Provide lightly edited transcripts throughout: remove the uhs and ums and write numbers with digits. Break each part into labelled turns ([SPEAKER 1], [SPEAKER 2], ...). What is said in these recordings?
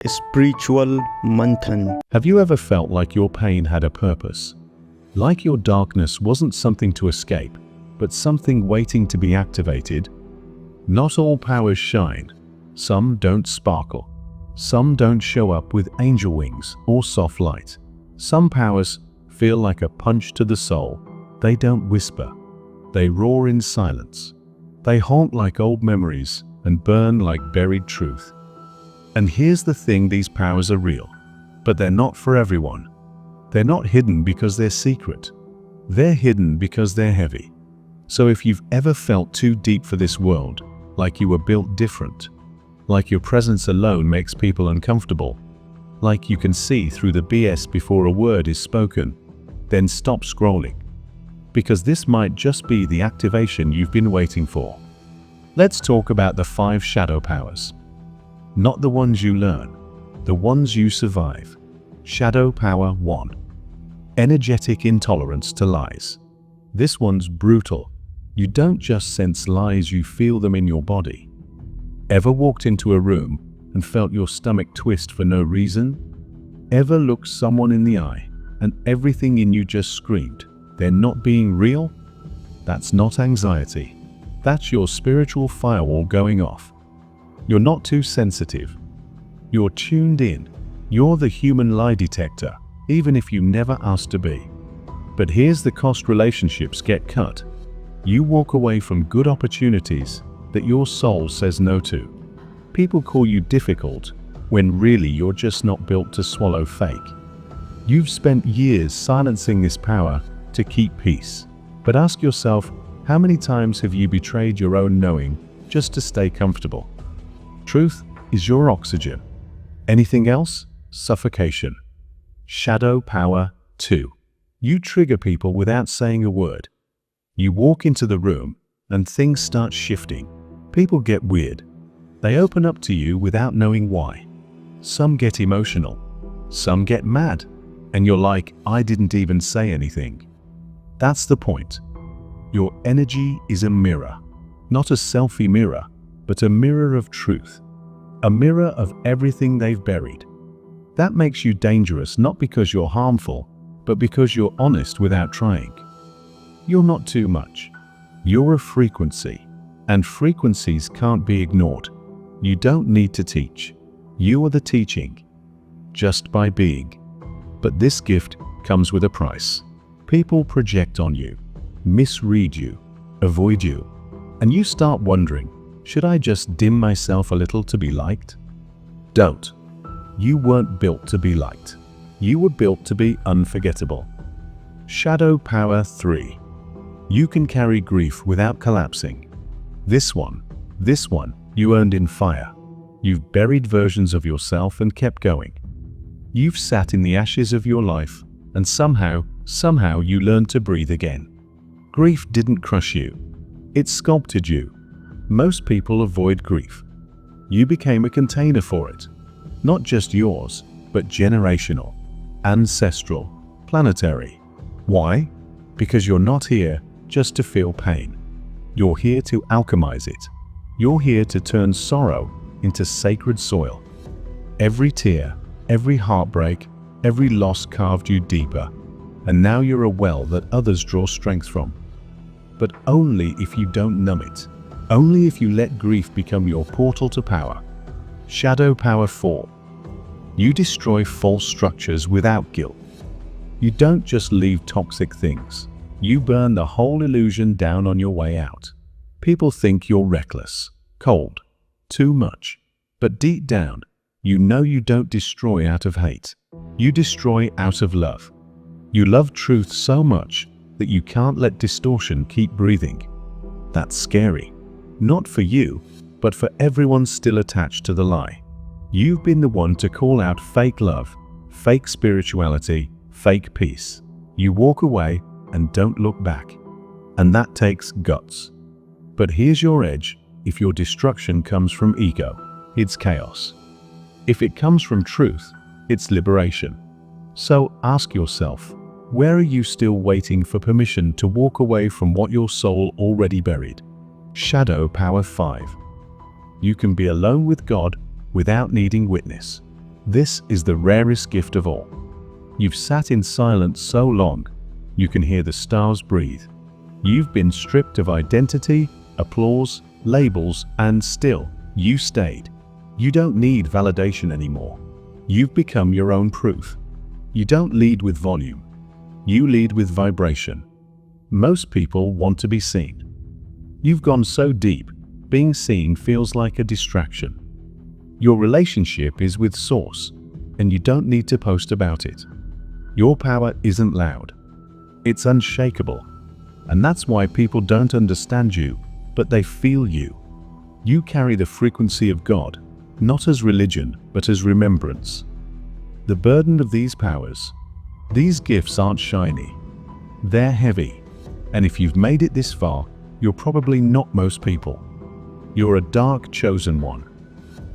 [SPEAKER 1] Spiritual Manthan.
[SPEAKER 2] Have you ever felt like your pain had a purpose? Like your darkness wasn't something to escape, but something waiting to be activated? Not all powers shine. Some don't sparkle. Some don't show up with angel wings or soft light. Some powers feel like a punch to the soul. They don't whisper. They roar in silence. They haunt like old memories and burn like buried truth. And here's the thing, these powers are real, but they're not for everyone. They're not hidden because they're secret. They're hidden because they're heavy. So if you've ever felt too deep for this world, like you were built different, like your presence alone makes people uncomfortable, like you can see through the BS before a word is spoken, then stop scrolling. Because this might just be the activation you've been waiting for. Let's talk about the 5 shadow powers. Not the ones you learn, the ones you survive. Shadow Power 1. Energetic intolerance to lies. This one's brutal. You don't just sense lies, you feel them in your body. Ever walked into a room and felt your stomach twist for no reason? Ever looked someone in the eye and everything in you just screamed, they're not being real? That's not anxiety. That's your spiritual firewall going off. You're not too sensitive. You're tuned in. You're the human lie detector, even if you never asked to be. But here's the cost: relationships get cut. You walk away from good opportunities that your soul says no to. People call you difficult, when really you're just not built to swallow fake. You've spent years silencing this power to keep peace. But ask yourself, how many times have you betrayed your own knowing just to stay comfortable? Truth is your oxygen. Anything else? Suffocation. Shadow Power 2. You trigger people without saying a word. You walk into the room and things start shifting. People get weird. They open up to you without knowing why. Some get emotional. Some get mad. And you're like, I didn't even say anything. That's the point. Your energy is a mirror. Not a selfie mirror, but a mirror of truth. A mirror of everything they've buried. That makes you dangerous, not because you're harmful, but because you're honest without trying. You're not too much. You're a frequency, and frequencies can't be ignored. You don't need to teach. You are the teaching, just by being. But this gift comes with a price. People project on you, misread you, avoid you, and you start wondering, should I just dim myself a little to be liked? Don't. You weren't built to be liked. You were built to be unforgettable. Shadow Power 3. You can carry grief without collapsing. This one, you earned in fire. You've buried versions of yourself and kept going. You've sat in the ashes of your life, and somehow you learned to breathe again. Grief didn't crush you. It sculpted you. Most people avoid grief. You became a container for it. Not just yours, but generational, ancestral, planetary. Why? Because you're not here just to feel pain. You're here to alchemize it. You're here to turn sorrow into sacred soil. Every tear, every heartbreak, every loss carved you deeper. And now you're a well that others draw strength from. But only if you don't numb it. Only if you let grief become your portal to power. Shadow Power 4. You destroy false structures without guilt. You don't just leave toxic things. You burn the whole illusion down on your way out. People think you're reckless, cold, too much. But deep down, you know you don't destroy out of hate. You destroy out of love. You love truth so much that you can't let distortion keep breathing. That's scary. Not for you, but for everyone still attached to the lie. You've been the one to call out fake love, fake spirituality, fake peace. You walk away and don't look back. And that takes guts. But here's your edge: if your destruction comes from ego, it's chaos. If it comes from truth, it's liberation. So ask yourself, where are you still waiting for permission to walk away from what your soul already buried? Shadow Power 5. You can be alone with God without needing witness. This is the rarest gift of all. You've sat in silence so long, you can hear the stars breathe. You've been stripped of identity, applause, labels, and still, you stayed. You don't need validation anymore. You've become your own proof. You don't lead with volume. You lead with vibration. Most people want to be seen. You've gone so deep, being seen feels like a distraction. Your relationship is with Source, and you don't need to post about it. Your power isn't loud. It's unshakable. And that's why people don't understand you, but they feel you. You carry the frequency of God, not as religion, but as remembrance. The burden of these powers, these gifts aren't shiny. They're heavy. And if you've made it this far, you're probably not most people. You're a dark chosen one.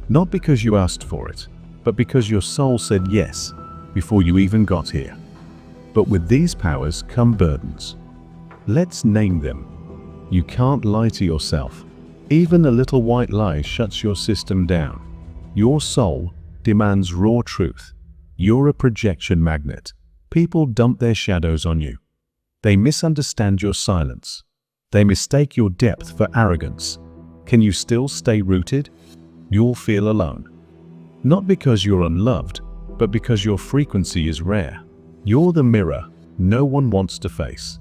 [SPEAKER 2] Not because you asked for it, but because your soul said yes before you even got here. But with these powers come burdens. Let's name them. You can't lie to yourself. Even a little white lie shuts your system down. Your soul demands raw truth. You're a projection magnet. People dump their shadows on you. They misunderstand your silence. They mistake your depth for arrogance. Can you still stay rooted? You'll feel alone. Not because you're unloved, but because your frequency is rare. You're the mirror no one wants to face.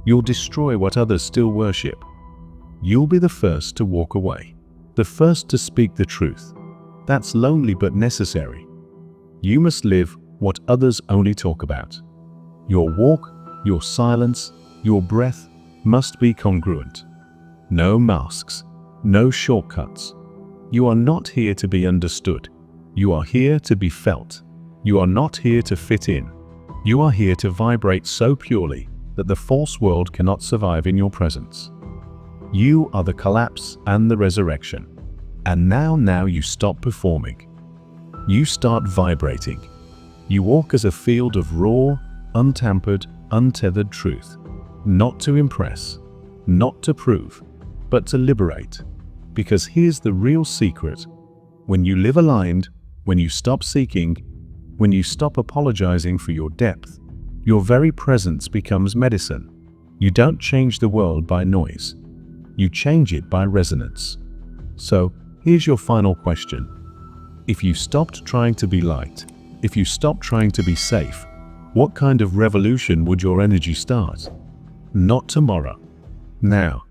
[SPEAKER 2] You'll destroy what others still worship. You'll be the first to walk away, the first to speak the truth. That's lonely but necessary. You must live what others only talk about. Your walk, your silence, your breath must be congruent. No masks, no shortcuts. You are not here to be understood. You are here to be felt. You are not here to fit in. You are here to vibrate so purely that the false world cannot survive in your presence. You are the collapse and the resurrection. And now you stop performing. You start vibrating. You walk as a field of raw, untampered, untethered truth. Not to impress, not to prove, but to liberate. Because here's the real secret. When you live aligned, when you stop seeking, when you stop apologizing for your depth, your very presence becomes medicine. You don't change the world by noise. You change it by resonance. So, here's your final question. If you stopped trying to be liked, if you stopped trying to be safe, what kind of revolution would your energy start? Not tomorrow. Now.